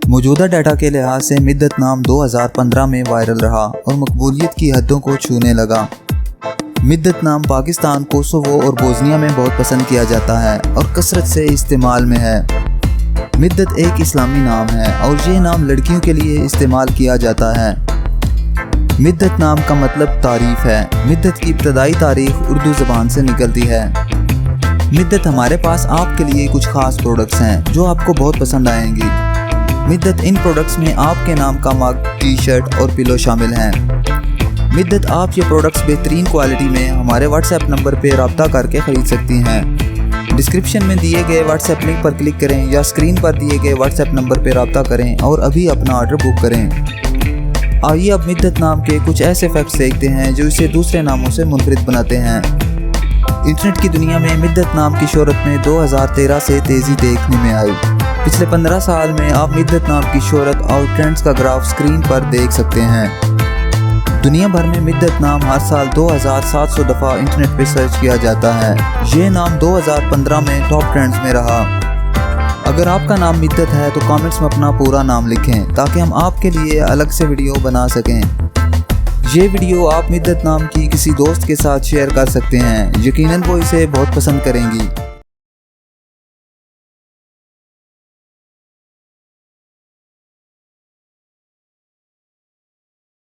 मौजूदा डाटा के लिहाज से मिद्दत नाम 2015 में वायरल रहा और मकबूलियत की हदों को छूने लगा। मिद्दत नाम पाकिस्तान, कोसोवो और बोस्निया में बहुत पसंद किया जाता है और कसरत से इस्तेमाल में है। मिद्दत एक इस्लामी नाम है और ये नाम लड़कियों के लिए इस्तेमाल किया जाता है। मिद्दत नाम का मतलब तारीफ़ है। मिद्दत की इब्तदाई तारीख़ उर्दू ज़बान से निकलती है। मिद्दत हमारे पास आपके लिए कुछ ख़ास प्रोडक्ट्स हैं जो आपको बहुत पसंद आएंगी। मिद्दत इन प्रोडक्ट्स में आपके नाम का मग, टी शर्ट और पिलो शामिल हैं। मिद्दत आप ये प्रोडक्ट्स बेहतरीन क्वालिटी में हमारे व्हाट्सएप नंबर पर रब्ता करके ख़रीद सकती हैं। डिस्क्रिप्शन में दिए गए व्हाट्सएप लिंक पर क्लिक करें या स्क्रीन पर दिए गए व्हाट्सएप नंबर पर रब्ता करें और अभी अपना ऑर्डर बुक करें। आइए अब मिद्दत नाम के कुछ ऐसे फैक्ट्स देखते हैं जो इसे दूसरे नामों से मुनफरिद बनाते हैं। इंटरनेट की दुनिया में मिद्दत नाम की शोहरत में 2013 से तेज़ी देखने में आई। पिछले 15 साल में आप मिद्दत नाम की शोहरत और ट्रेंड्स का ग्राफ स्क्रीन पर देख सकते हैं। दुनिया भर में मिद्दत नाम हर साल 2700 दफ़ा इंटरनेट पर सर्च किया जाता है। ये नाम 2015 में टॉप ट्रेंड्स में रहा। अगर आपका नाम मिद्दत है तो कमेंट्स में अपना पूरा नाम लिखें ताकि हम आपके लिए अलग से वीडियो बना सकें। ये वीडियो आप मिद्दत नाम की किसी दोस्त के साथ शेयर कर सकते हैं, यकीनन वो इसे बहुत पसंद करेंगी।